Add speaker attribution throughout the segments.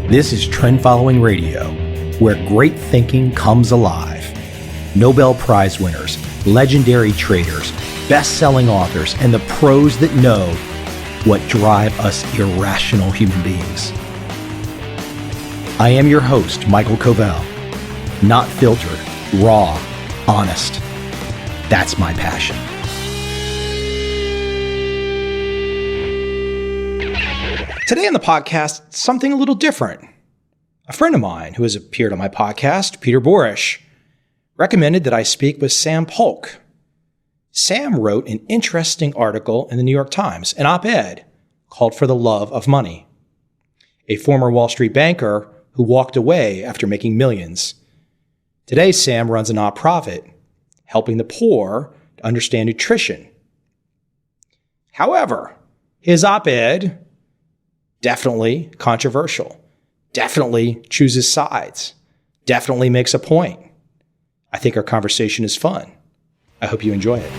Speaker 1: This is Trend Following Radio, where great thinking comes alive. Nobel Prize winners, legendary traders, best-selling authors, and the pros that know what drive us irrational human beings. I am your host, MICHAEL COVEL. Not filtered, raw, honest. That's my passion. Today on the podcast, something a little different. A friend of mine who has appeared on my podcast, Peter Borish, recommended that I speak with Sam Polk. Sam wrote an interesting article in the New York Times, an op-ed called For the Love of Money. A former Wall Street banker who walked away after making millions. Today, Sam runs a nonprofit helping the poor to understand nutrition. However, his op-ed definitely controversial, definitely chooses sides, definitely makes a point. I think our conversation is fun. I hope you enjoy it.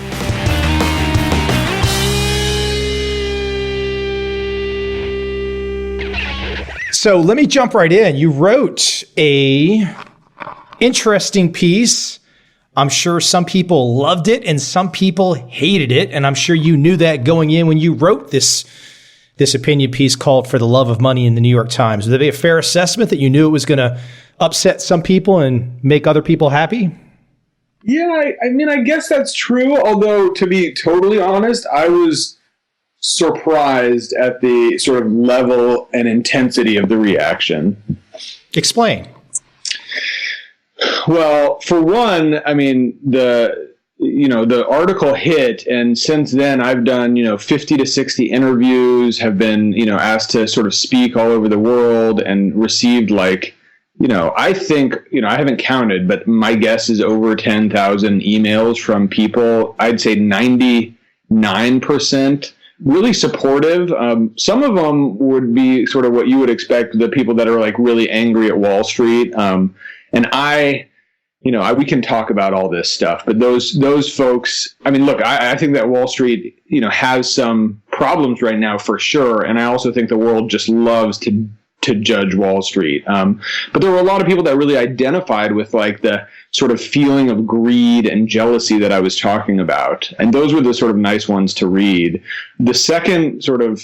Speaker 1: So let me jump right in. You wrote a interesting piece. I'm sure some people loved it and some people hated it. And I'm sure you knew that going in when you wrote this opinion piece called For the Love of Money in the New York Times. Would that be a fair assessment that you knew it was going to upset some people and make other people happy?
Speaker 2: Yeah, I mean, I guess that's true. Although, to be totally honest, I was surprised at the sort of level and intensity of the reaction.
Speaker 1: Explain.
Speaker 2: Well, for one, I mean, the article hit, and since then I've done, 50 to 60 interviews, have been, asked to sort of speak all over the world and received I think, I haven't counted, but my guess is over 10,000 emails from people. I'd say 99% really supportive. Some of them would be sort of what you would expect, the people that are like really angry at Wall Street. We can talk about all this stuff, but those folks, I mean, look, I think that Wall Street, has some problems right now for sure. And I also think the world just loves to judge Wall Street. But there were a lot of people that really identified with like the sort of feeling of greed and jealousy that I was talking about. And those were the sort of nice ones to read. The second sort of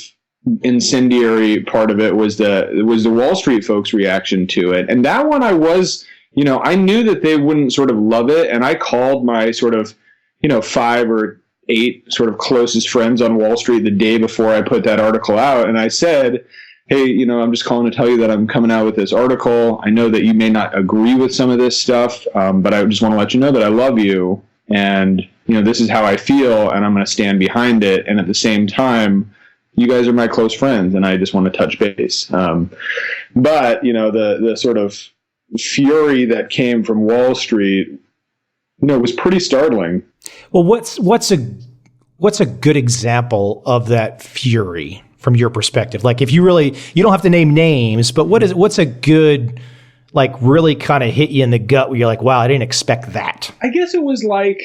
Speaker 2: incendiary part of it was the Wall Street folks' reaction to it. And that one I was, I knew that they wouldn't sort of love it. And I called my sort of, 5 or 8 sort of closest friends on Wall Street the day before I put that article out. And I said, hey, I'm just calling to tell you that I'm coming out with this article. I know that you may not agree with some of this stuff, but I just want to let you know that I love you. And, this is how I feel, and I'm going to stand behind it. And at the same time, you guys are my close friends, and I just want to touch base. But, the sort of fury that came from Wall Street, was pretty startling. Well,
Speaker 1: what's a good example of that fury from your perspective? Like, if you don't have to name names, but what's a good, like, really kind of hit you in the gut where you're like, wow, I didn't expect that?
Speaker 2: I guess it was like,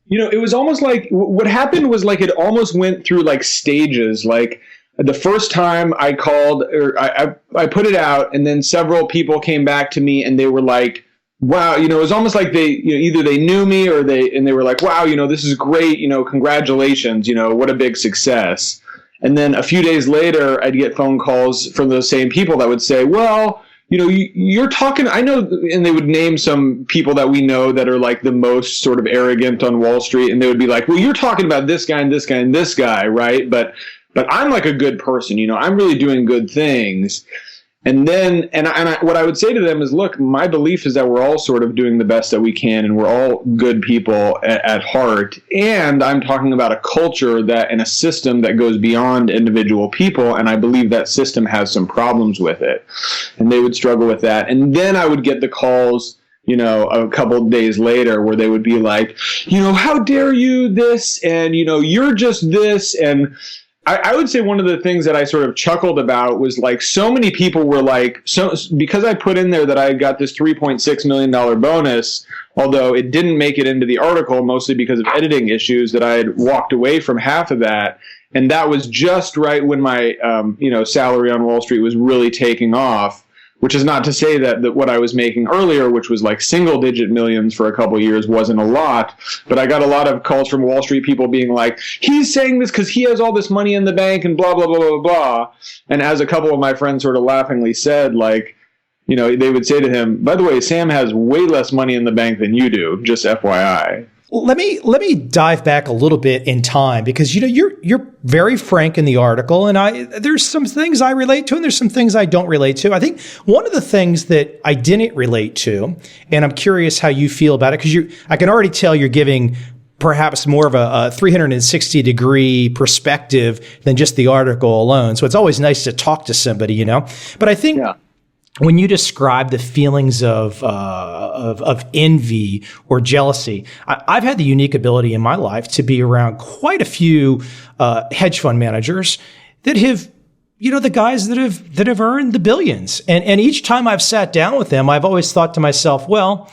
Speaker 2: it was almost like what happened was like it almost went through like stages. Like the first time I called, or I put it out, and then several people came back to me and they were like, wow, it was almost like they, either they knew me or they were like, wow, this is great, congratulations, what a big success. And then a few days later, I'd get phone calls from those same people that would say, well, you're talking, I know, and they would name some people that we know that are like the most sort of arrogant on Wall Street. And they would be like, well, you're talking about this guy and this guy and this guy, right? But I'm like a good person, I'm really doing good things. And then, what I would say to them is, look, my belief is that we're all sort of doing the best that we can, and we're all good people at heart. And I'm talking about a culture and a system that goes beyond individual people, and I believe that system has some problems with it. And they would struggle with that. And then I would get the calls, a couple of days later where they would be like, how dare you this, and, you're just this, and I would say one of the things that I sort of chuckled about was like so many people were like, so because I put in there that I got this $3.6 million bonus, although it didn't make it into the article, mostly because of editing issues, that I had walked away from half of that. And that was just right when my, salary on Wall Street was really taking off. which is not to say that what I was making earlier, which was like single digit millions for a couple of years, wasn't a lot. But I got a lot of calls from Wall Street people being like, he's saying this because he has all this money in the bank and blah, blah, blah, blah, blah. And as a couple of my friends sort of laughingly said, like, you know, they would say to him, by the way, Sam has way less money in the bank than you do, just FYI.
Speaker 1: Let me dive back a little bit in time, because you're very frank in the article, and there's some things I relate to and there's some things I don't relate to. I think one of the things that I didn't relate to, and I'm curious how you feel about it, because I can already tell you're giving perhaps more of a 360 degree perspective than just the article alone. So it's always nice to talk to somebody, you know. But I think when you describe the feelings of envy or jealousy, I've had the unique ability in my life to be around quite a few hedge fund managers that have, you know, the guys that have earned the billions. And each time I've sat down with them, I've always thought to myself, well,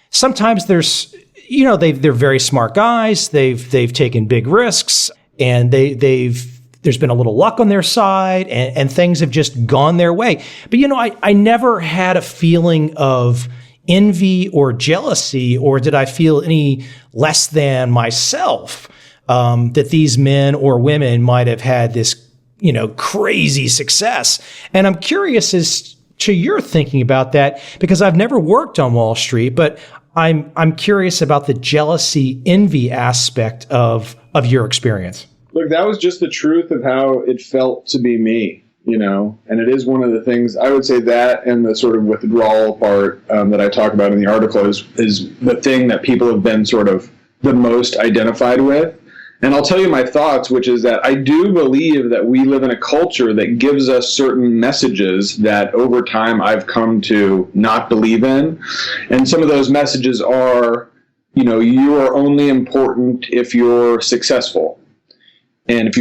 Speaker 1: sometimes there's, you know, they're very smart guys. They've taken big risks, and there's been a little luck on their side, and things have just gone their way. But, you know, I never had a feeling of envy or jealousy, or did I feel any less than myself, that these men or women might have had this, you know, crazy success. And I'm curious as to your thinking about that, because I've never worked on Wall Street, but I'm curious about the jealousy, envy aspect of your experience.
Speaker 2: Look, that was just the truth of how it felt to be me, you know, and it is one of the things I would say, that and the sort of withdrawal part that I talk about in the article is the thing that people have been sort of the most identified with. And I'll tell you my thoughts, which is that I do believe that we live in a culture that gives us certain messages that over time I've come to not believe in. And some of those messages are, you know, you are only important if you're successful. And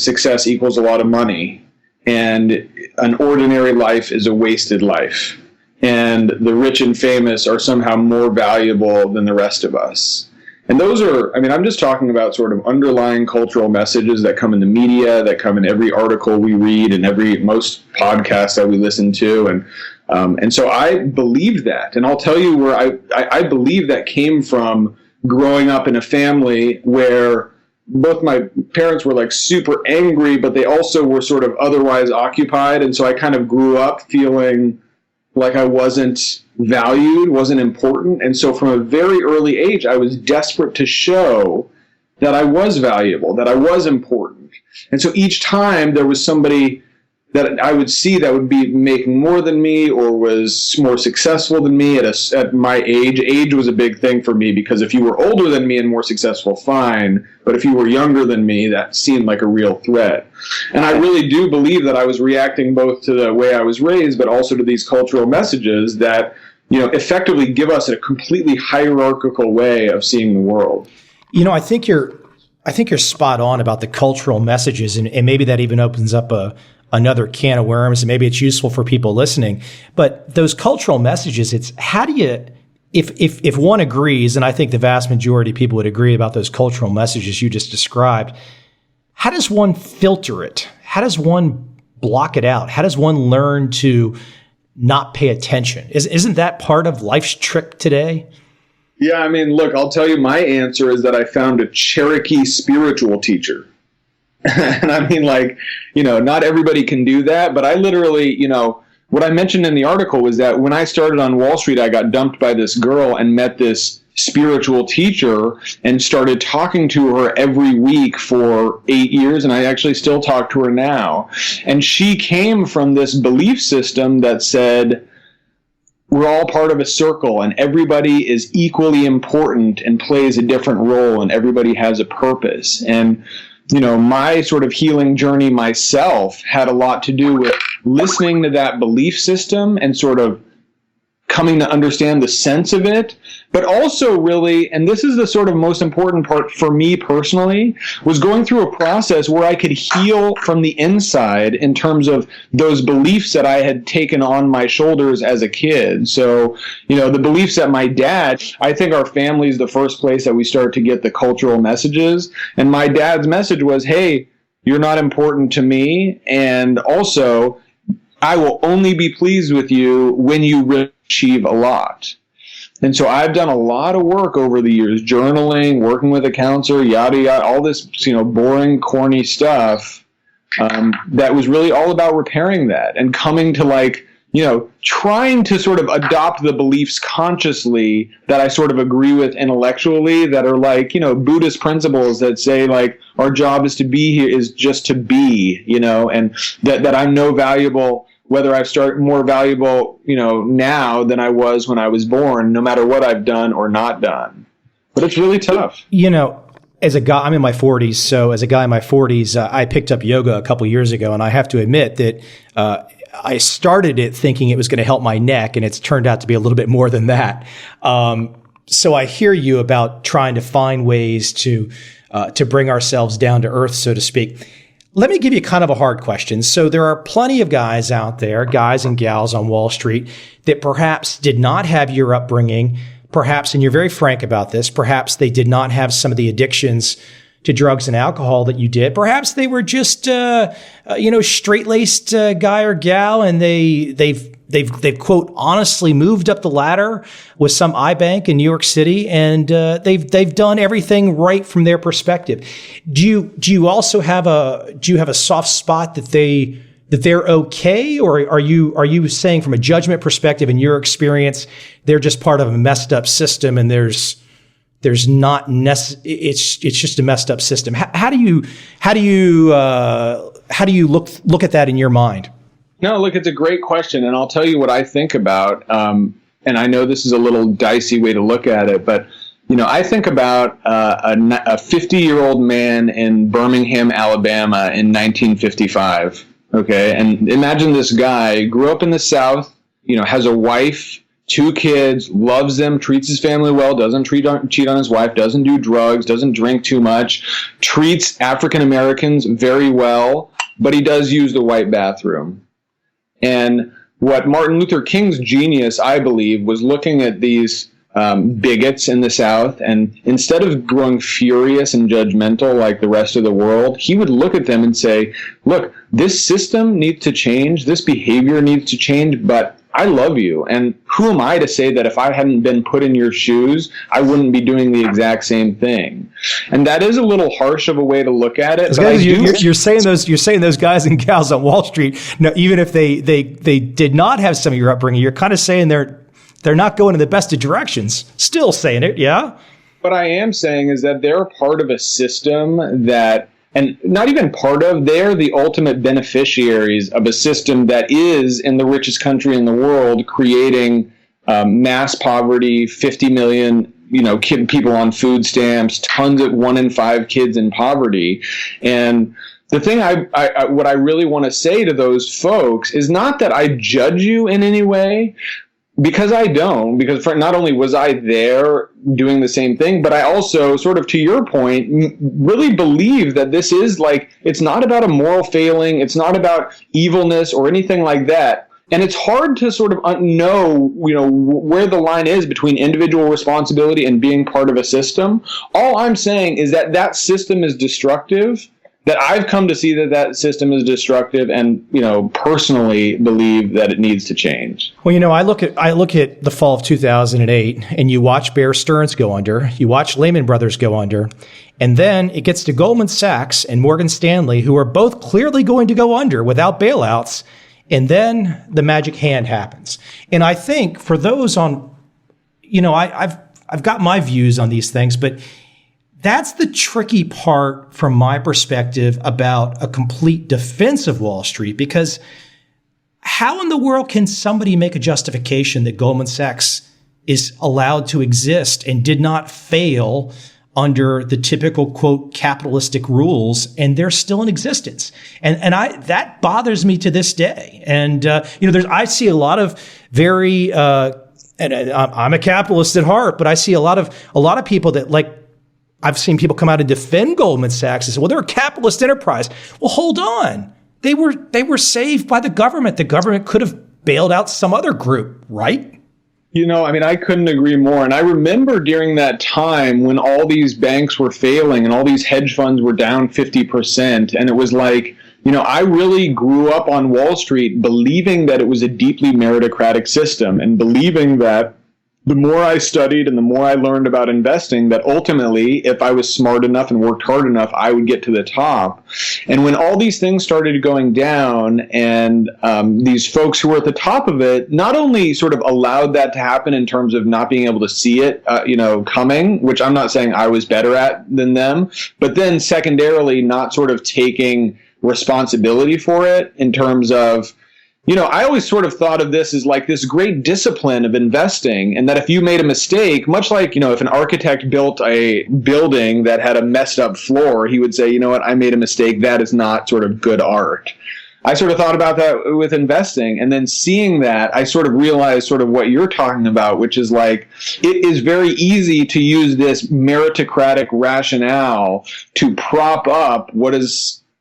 Speaker 2: success equals a lot of money, and an ordinary life is a wasted life, and the rich and famous are somehow more valuable than the rest of us. And those are, I mean, I'm just talking about sort of underlying cultural messages that come in the media, that come in every article we read and most podcasts that we listen to. And so I believed that. And I'll tell you where I believe that came from growing up in a family where both my parents were like super angry, but they also were sort of otherwise occupied. And so I kind of grew up feeling like I wasn't valued, wasn't important. And so from a very early age, I was desperate to show that I was valuable, that I was important. And so each time there was somebody that I would see that would be making more than me or was more successful than me at my age. Age was a big thing for me, because if you were older than me and more successful, fine. But if you were younger than me, that seemed like a real threat. And I really do believe that I was reacting both to the way I was raised, but also to these cultural messages that, you know, effectively give us a completely hierarchical way of seeing the world.
Speaker 1: You know, I think you're spot on about the cultural messages, and maybe that even opens up another can of worms, and maybe it's useful for people listening. But those cultural messages, it's how do you, if one agrees, and I think the vast majority of people would agree about those cultural messages you just described, how does one filter it? How does one block it out? How does one learn to not pay attention? Isn't that part of life's trick today?
Speaker 2: Yeah, I mean, look, I'll tell you my answer is that I found a Cherokee spiritual teacher. And I mean, like, you know, not everybody can do that, but I literally, you know, what I mentioned in the article was that when I started on Wall Street, I got dumped by this girl and met this spiritual teacher and started talking to her every week for 8 years. And I actually still talk to her now. And she came from this belief system that said, we're all part of a circle and everybody is equally important and plays a different role and everybody has a purpose. And you know, my sort of healing journey myself had a lot to do with listening to that belief system and sort of coming to understand the sense of it, but also really, and this is the sort of most important part for me personally, was going through a process where I could heal from the inside in terms of those beliefs that I had taken on my shoulders as a kid. So, you know, the beliefs that my dad, I think our family is the first place that we start to get the cultural messages. And my dad's message was, hey, you're not important to me. And also, I will only be pleased with you when you really achieve a lot. And so I've done a lot of work over the years, journaling, working with a counselor, yada, yada, all this, boring, corny stuff that was really all about repairing that and coming to trying to sort of adopt the beliefs consciously that I sort of agree with intellectually that are Buddhist principles that say our job is to be here is just to be, and that I'm no valuable, whether I start more valuable, now than I was when I was born, no matter what I've done or not done. But it's really tough.
Speaker 1: As a guy, I'm in my 40s. So as a guy in my 40s, I picked up yoga a couple years ago. And I have to admit that I started it thinking it was going to help my neck. And it's turned out to be a little bit more than that. So I hear you about trying to find ways to bring ourselves down to earth, so to speak. Let me give you kind of a hard question. So there are plenty of guys out there, guys and gals on Wall Street, that perhaps did not have your upbringing. Perhaps, and you're very frank about this, perhaps they did not have some of the addictions to drugs and alcohol that you did. Perhaps they were just, straight-laced guy or gal, and they've quote honestly moved up the ladder with some iBank in New York City, and they've done everything right from their perspective. Do you also have a soft spot that they're okay, or are you saying from a judgment perspective, in your experience, they're just part of a messed up system, and there's not it's just a messed up system? How do you look at that in your mind?
Speaker 2: No, look, it's a great question, and I'll tell you what I think about. And I know this is a little dicey way to look at it, but I think about a 50-year-old man in Birmingham, Alabama, in 1955. Okay, and imagine this guy grew up in the South, has a wife, 2 kids, loves them, treats his family well, doesn't cheat on his wife, doesn't do drugs, doesn't drink too much, treats African Americans very well, but he does use the white bathroom. And what Martin Luther King's genius, I believe, was looking at these bigots in the South, and instead of growing furious and judgmental like the rest of the world, he would look at them and say, look, this system needs to change, this behavior needs to change, but I love you. And who am I to say that if I hadn't been put in your shoes, I wouldn't be doing the exact same thing? And that is a little harsh of a way to look at it.
Speaker 1: But you're saying those guys and gals on Wall Street, even if they did not have some of your upbringing, you're kind of saying they're not going in the best of directions. Still saying it, yeah?
Speaker 2: What I am saying is that they're part of a system that, and not even part of, they're the ultimate beneficiaries of a system that is, in the richest country in the world, creating mass poverty, 50 million people on food stamps, tons of 1 in 5 kids in poverty. And the thing what I really want to say to those folks is not that I judge you in any way, because I don't, because not only was I there doing the same thing, but I also, sort of to your point, really believe that this is it's not about a moral failing, it's not about evilness or anything like that. And it's hard to sort of know, where the line is between individual responsibility and being part of a system. All I'm saying is that system is destructive, that I've come to see that system is destructive, and personally believe that it needs to change.
Speaker 1: Well, I look at the fall of 2008, and you watch Bear Stearns go under, you watch Lehman Brothers go under, and then it gets to Goldman Sachs and Morgan Stanley, who are both clearly going to go under without bailouts, and then the magic hand happens. And I think for those on, I've got my views on these things, but that's the tricky part from my perspective about a complete defense of Wall Street, because how in the world can somebody make a justification that Goldman Sachs is allowed to exist and did not fail under the typical, quote, capitalistic rules, and they're still in existence? And that bothers me to this day. And, I see a lot of very, and I'm a capitalist at heart, but I see a lot of people that I've seen people come out and defend Goldman Sachs and say, well, they're a capitalist enterprise. Well, hold on. They were saved by the government. The government could have bailed out some other group, right?
Speaker 2: I couldn't agree more. And I remember during that time when all these banks were failing and all these hedge funds were down 50%, and it was I really grew up on Wall Street believing that it was a deeply meritocratic system and believing that the more I studied and the more I learned about investing, that ultimately, if I was smart enough and worked hard enough, I would get to the top. And when all these things started going down and these folks who were at the top of it not only sort of allowed that to happen in terms of not being able to see it, coming, which I'm not saying I was better at than them, but then secondarily not sort of taking responsibility for it in terms of, I always sort of thought of this as like this great discipline of investing, and that if you made a mistake, much like, if an architect built a building that had a messed up floor, he would say, you know what, I made a mistake. That is not sort of good art. I sort of thought about that with investing, and then seeing that, I sort of realized sort of what you're talking about, which is like, it is very easy to use this meritocratic rationale to prop up what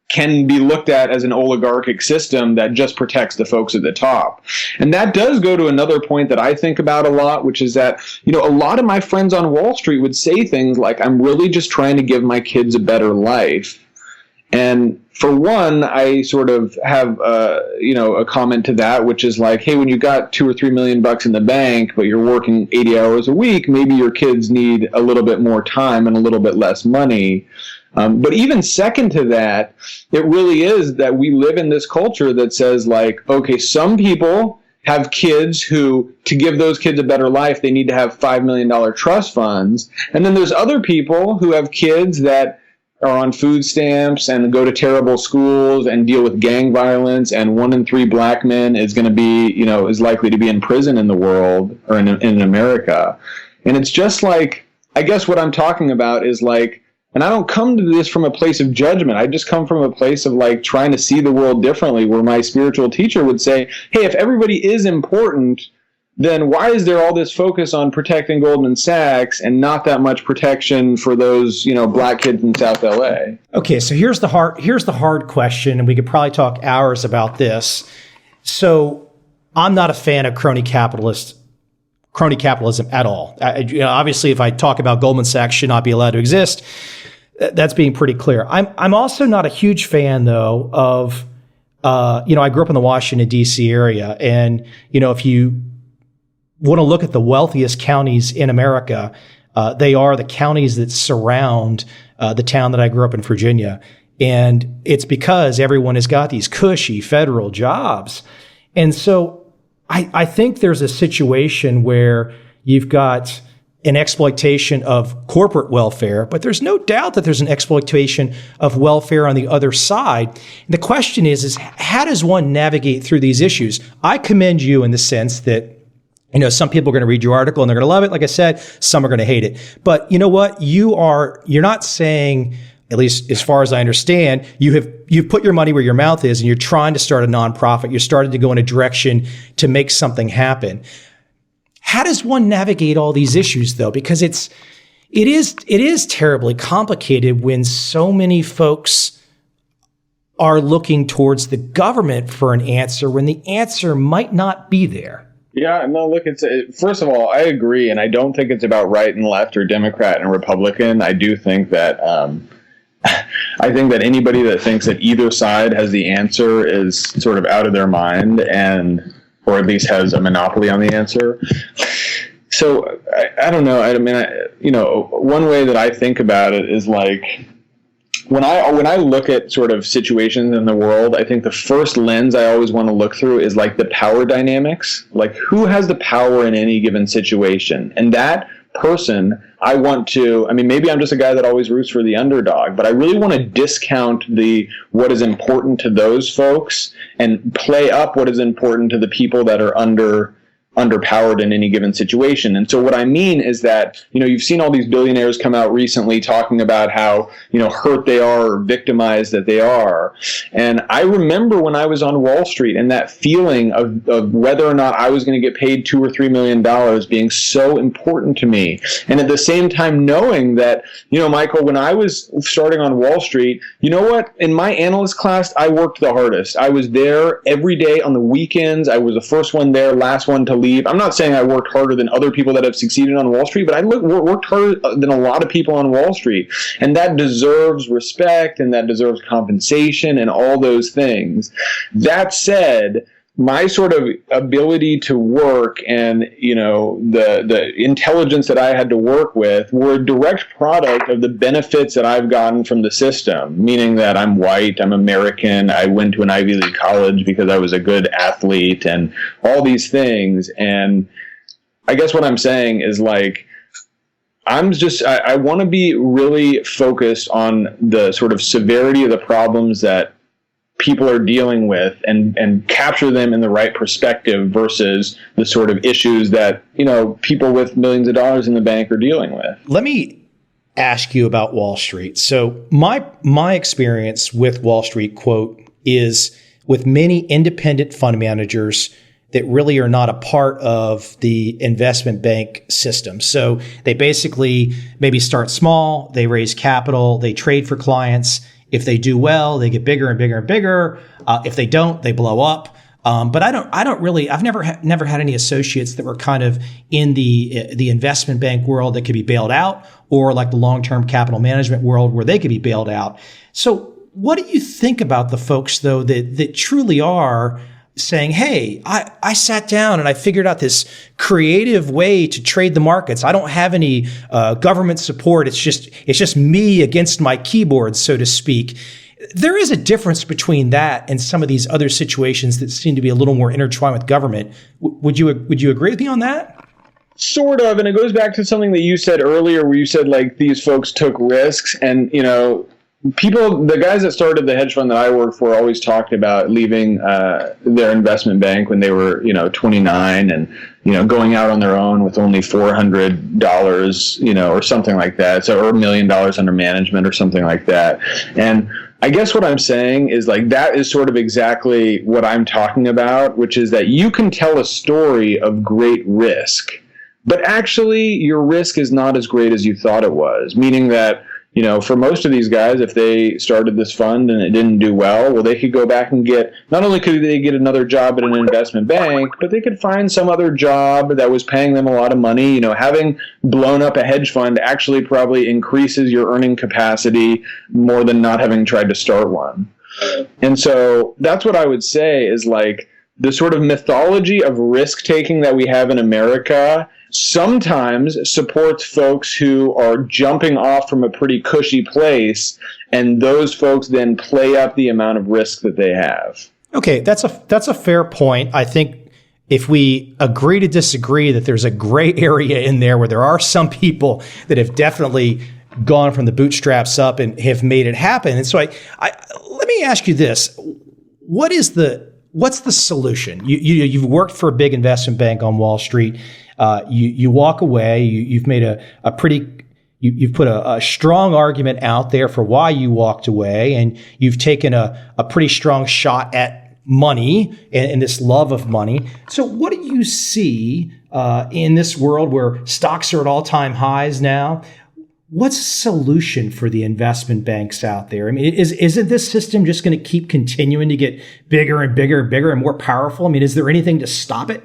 Speaker 2: can be looked at as an oligarchic system that just protects the folks at the top. And that does go to another point that I think about a lot, which is that, a lot of my friends on Wall Street would say things like, I'm really just trying to give my kids a better life. And for one, I sort of have, a comment to that, which is like, hey, when you got $2 or $3 million in the bank, but you're working 80 hours a week, maybe your kids need a little bit more time and a little bit less money. But even second to that, it really is that we live in this culture that says like, okay, some people have kids who, to give those kids a better life, they need to have $5 million trust funds. And then there's other people who have kids that are on food stamps and go to terrible schools and deal with gang violence, and 1 in 3 black men is going to be, is likely to be in prison in the world or in America. And it's just like, I guess what I'm talking about is like, and I don't come to this from a place of judgment. I just come from a place of like trying to see the world differently, where my spiritual teacher would say, hey, if everybody is important, then why is there all this focus on protecting Goldman Sachs and not that much protection for those, black kids in South LA?
Speaker 1: Okay, so here's the hard question, and we could probably talk hours about this. So I'm not a fan of crony capitalism at all. Obviously, if I talk about Goldman Sachs should not be allowed to exist, that's being pretty clear. I'm also not a huge fan, though, of, I grew up in the Washington, D.C. area. And, if you want to look at the wealthiest counties in America, they are the counties that surround the town that I grew up in, Virginia. And it's because everyone has got these cushy federal jobs. And so I think there's a situation where you've got an exploitation of corporate welfare, but there's no doubt that there's an exploitation of welfare on the other side. And the question is how does one navigate through these issues? I commend you in the sense that, some people are going to read your article and they're going to love it. Like I said, some are going to hate it. But you know what? You're not saying, at least as far as I understand, you've put your money where your mouth is and you're trying to start a nonprofit. You're starting to go in a direction to make something happen. How does one navigate all these issues, though? Because it is terribly complicated when so many folks are looking towards the government for an answer when the answer might not be there.
Speaker 2: Yeah, no, look, first of all, I agree, and I don't think it's about right and left or Democrat and Republican. I do think that I think that anybody that thinks that either side has the answer is sort of out of their mind, or at least has a monopoly on the answer. So I don't know. I mean, one way that I think about it is like, when I look at sort of situations in the world, I think the first lens I always want to look through is like the power dynamics, like who has the power in any given situation. And that person, maybe I'm just a guy that always roots for the underdog, but I really want to discount what is important to those folks and play up what is important to the people that are underpowered in any given situation. And so what I mean is that, you've seen all these billionaires come out recently talking about how, hurt they are or victimized that they are. And I remember when I was on Wall Street and that feeling of whether or not I was going to get paid $2 or $3 million being so important to me. And at the same time knowing that, Michael, when I was starting on Wall Street, you know what? In my analyst class, I worked the hardest. I was there every day on the weekends. I was the first one there, last one to believe, I'm not saying I worked harder than other people that have succeeded on Wall Street, but I worked harder than a lot of people on Wall Street. And that deserves respect, and that deserves compensation and all those things. That said, my sort of ability to work and, the intelligence that I had to work with were a direct product of the benefits that I've gotten from the system, meaning that I'm white, I'm American, I went to an Ivy League college because I was a good athlete and all these things. And I guess what I'm saying is like, I want to be really focused on the sort of severity of the problems that people are dealing with and capture them in the right perspective versus the sort of issues that, people with millions of dollars in the bank are dealing with.
Speaker 1: Let me ask you about Wall Street. So my experience with Wall Street, quote, is with many independent fund managers that really are not a part of the investment bank system. So they basically maybe start small, they raise capital, they trade for clients. If they do well, they get bigger and bigger and bigger. If they don't, they blow up. But I've never had any associates that were kind of in the investment bank world that could be bailed out, or like the long-term capital management world where they could be bailed out. So what do you think about the folks though that truly are saying, hey, I sat down and I figured out this creative way to trade the markets. I don't have any government support. It's just me against my keyboard, so to speak. There is a difference between that and some of these other situations that seem to be a little more intertwined with government. Would you agree with me on that?
Speaker 2: Sort of, and it goes back to something that you said earlier where you said like these folks took risks, and the guys that started the hedge fund that I worked for always talked about leaving their investment bank when they were, 29 and, going out on their own with only $400, or something like that. So, or $1 million under management or something like that. And I guess what I'm saying is like, that is sort of exactly what I'm talking about, which is that you can tell a story of great risk, but actually your risk is not as great as you thought it was, meaning that, for most of these guys, if they started this fund and it didn't do well, they could go back and not only could they get another job at an investment bank, but they could find some other job that was paying them a lot of money. Having blown up a hedge fund actually probably increases your earning capacity more than not having tried to start one. And so that's what I would say is like the sort of mythology of risk taking that we have in America sometimes supports folks who are jumping off from a pretty cushy place, and those folks then play up the amount of risk that they have. Okay,
Speaker 1: that's a fair point. I think if we agree to disagree that there's a gray area in there where there are some people that have definitely gone from the bootstraps up and have made it happen. And so I let me ask you this. What's the solution? You've worked for a big investment bank on Wall Street. You walk away. You've made you've put a strong argument out there for why you walked away, and you've taken a pretty strong shot at money and this love of money. So, what do you see in this world where stocks are at all-time highs now? What's the solution for the investment banks out there? I mean, isn't this system just going to keep continuing to get bigger and bigger and bigger and more powerful? I mean, is there anything to stop it?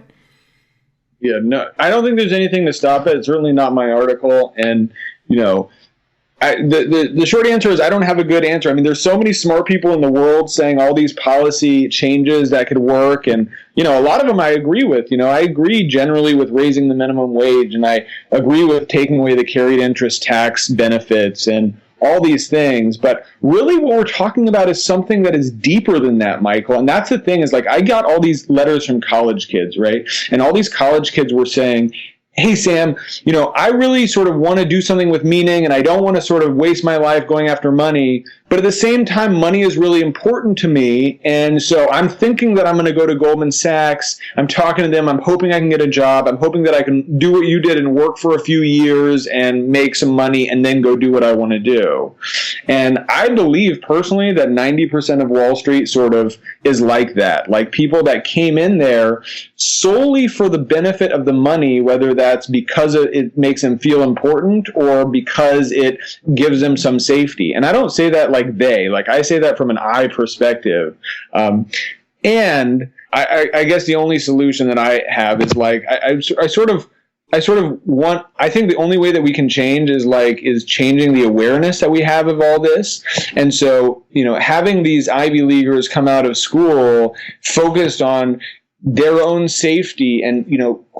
Speaker 2: Yeah, no, I don't think there's anything to stop it. It's certainly not my article. And, the short answer is I don't have a good answer. I mean, there's so many smart people in the world saying all these policy changes that could work. And, a lot of them I agree with. I agree generally with raising the minimum wage, and I agree with taking away the carried interest tax benefits and all these things. But really what we're talking about is something that is deeper than that, Michael. And that's the thing is like, I got all these letters from college kids, right? And all these college kids were saying, hey, Sam, I really sort of want to do something with meaning, and I don't want to sort of waste my life going after money. But at the same time, money is really important to me. And so I'm thinking that I'm going to go to Goldman Sachs. I'm talking to them. I'm hoping I can get a job. I'm hoping that I can do what you did and work for a few years and make some money and then go do what I want to do. And I believe personally that 90% of Wall Street sort of is like that. Like people that came in there solely for the benefit of the money, whether that's because it makes them feel important or because it gives them some safety. And I don't say that like I say that from an I perspective. And I guess the only solution that I have is like, I sort of want, I think the only way that we can change is changing the awareness that we have of all this. And so, having these Ivy Leaguers come out of school focused on their own safety and,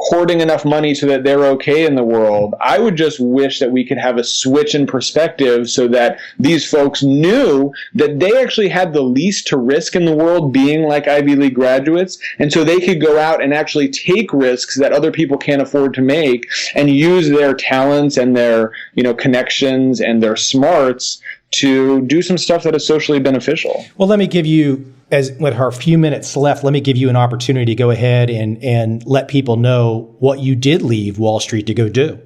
Speaker 2: hoarding enough money so that they're okay in the world. I would just wish that we could have a switch in perspective so that these folks knew that they actually had the least to risk in the world being like Ivy League graduates. And so they could go out and actually take risks that other people can't afford to make and use their talents and their, connections and their smarts to do some stuff that is socially beneficial.
Speaker 1: Well, let me give you, as with our few minutes left, let me give you an opportunity to go ahead and let people know what you did leave Wall Street to go do.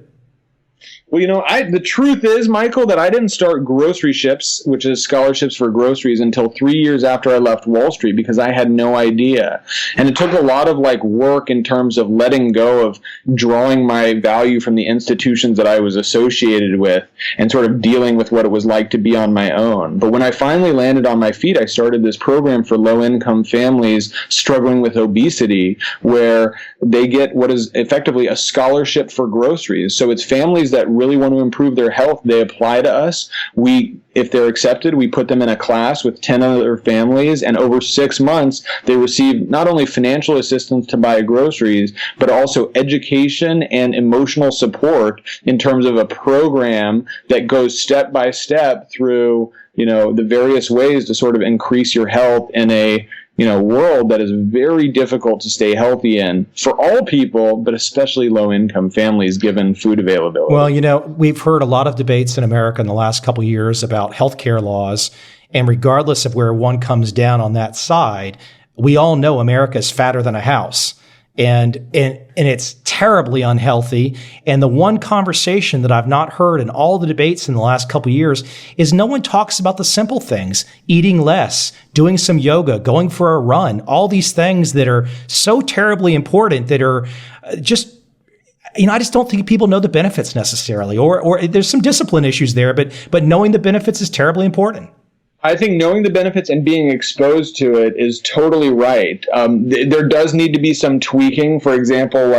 Speaker 2: Well, the truth is, Michael, that I didn't start Grocery Ships, which is scholarships for groceries, until 3 years after I left Wall Street because I had no idea. And it took a lot of work in terms of letting go of drawing my value from the institutions that I was associated with and sort of dealing with what it was like to be on my own. But when I finally landed on my feet, I started this program for low-income families struggling with obesity, where they get what is effectively a scholarship for groceries. So it's families that really want to improve their health. They apply to us. If they're accepted, we put them in a class with 10 other families, and over 6 months, they receive not only financial assistance to buy groceries, but also education and emotional support in terms of a program that goes step by step through, the various ways to sort of increase your health in a world that is very difficult to stay healthy in for all people, but especially low-income families, given food availability.
Speaker 1: Well, we've heard a lot of debates in America in the last couple of years about healthcare laws, and regardless of where one comes down on that side, we all know America is fatter than a house. And it's terribly unhealthy. And the one conversation that I've not heard in all the debates in the last couple of years is no one talks about the simple things: eating less, doing some yoga, going for a run, all these things that are so terribly important that are just, I just don't think people know the benefits necessarily, or there's some discipline issues there, but knowing the benefits is terribly important.
Speaker 2: I think knowing the benefits and being exposed to it is totally right. There does need to be some tweaking. For example,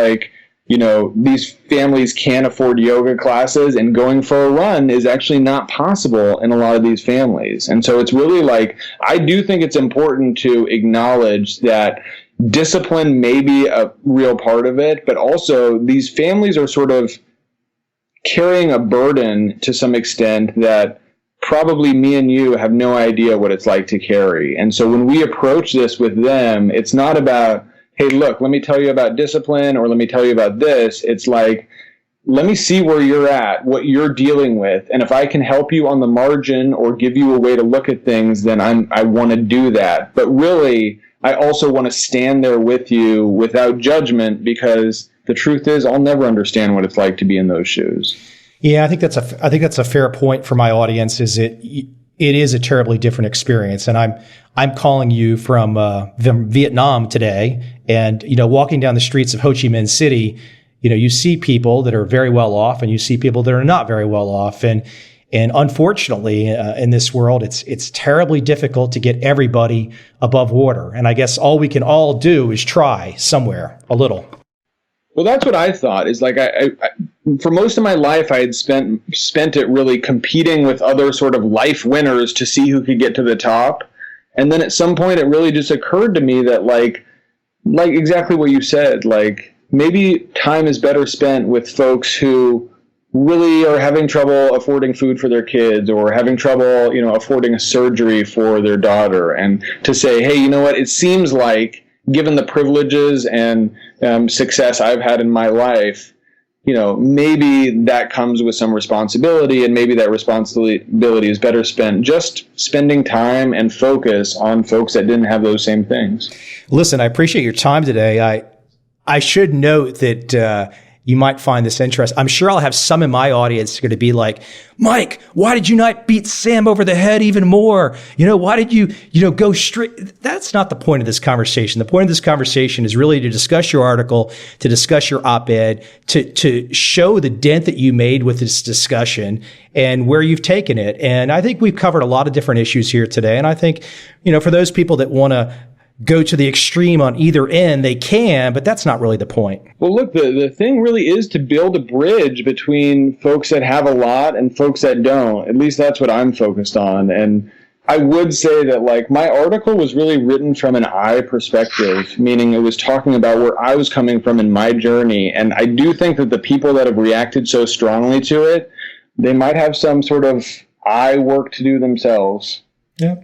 Speaker 2: these families can't afford yoga classes, and going for a run is actually not possible in a lot of these families. And so it's really I do think it's important to acknowledge that discipline may be a real part of it, but also these families are sort of carrying a burden to some extent that probably me and you have no idea what it's like to carry. And so when we approach this with them, it's not about, hey, look, let me tell you about discipline, or let me tell you about this. It's like, let me see where you're at, what you're dealing with. And if I can help you on the margin or give you a way to look at things, then I want to do that. But really, I also want to stand there with you without judgment, because the truth is I'll never understand what it's like to be in those shoes.
Speaker 1: Yeah, I think that's a fair point for my audience. It is a terribly different experience, and I'm calling you from Vietnam today, and walking down the streets of Ho Chi Minh City, you see people that are very well off, and you see people that are not very well off, and unfortunately in this world, it's terribly difficult to get everybody above water. And I guess all we can all do is try somewhere a little.
Speaker 2: Well, that's what I thought. Is I for most of my life, I had spent it really competing with other sort of life winners to see who could get to the top. And then at some point, it really just occurred to me that like exactly what you said, maybe time is better spent with folks who really are having trouble affording food for their kids, or having trouble, affording a surgery for their daughter, and to say, hey, you know what? It seems like, given the privileges and success I've had in my life, maybe that comes with some responsibility, and maybe that responsibility is better spent just spending time and focus on folks that didn't have those same things.
Speaker 1: Listen, I appreciate your time today. I should note that you might find this interesting. I'm sure I'll have some in my audience going to be like, Mike, why did you not beat Sam over the head even more? Why did you, go straight? That's not the point of this conversation. The point of this conversation is really to discuss your article, to discuss your op-ed, to show the dent that you made with this discussion and where you've taken it. And I think we've covered a lot of different issues here today. And I think, for those people that want to go to the extreme on either end, they can, but that's not really the point.
Speaker 2: Well, look, the thing really is to build a bridge between folks that have a lot and folks that don't. At least that's what I'm focused on. And I would say that, like, my article was really written from an I perspective, meaning it was talking about where I was coming from in my journey. And I do think that the people that have reacted so strongly to it, they might have some sort of I work to do themselves.
Speaker 1: Yeah.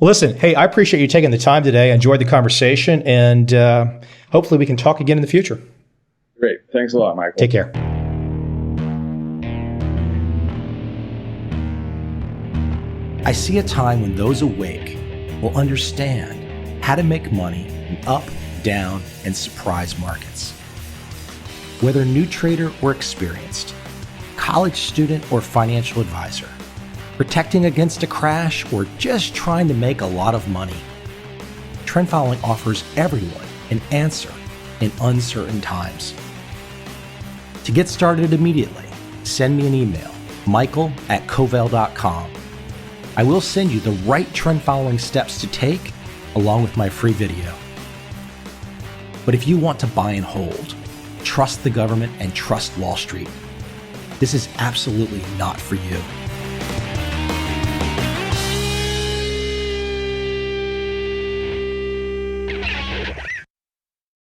Speaker 1: Well, listen, hey, I appreciate you taking the time today. I enjoyed the conversation, and hopefully we can talk again in the future.
Speaker 2: Great. Thanks a lot, Michael.
Speaker 1: Take care. I see a time when those awake will understand how to make money in up, down, and surprise markets. Whether new trader or experienced, college student or financial advisor, protecting against a crash, or just trying to make a lot of money, trend following offers everyone an answer in uncertain times. To get started immediately, send me an email, michael@covel.com. I will send you the right trend following steps to take along with my free video. But if you want to buy and hold, trust the government and trust Wall Street, this is absolutely not for you.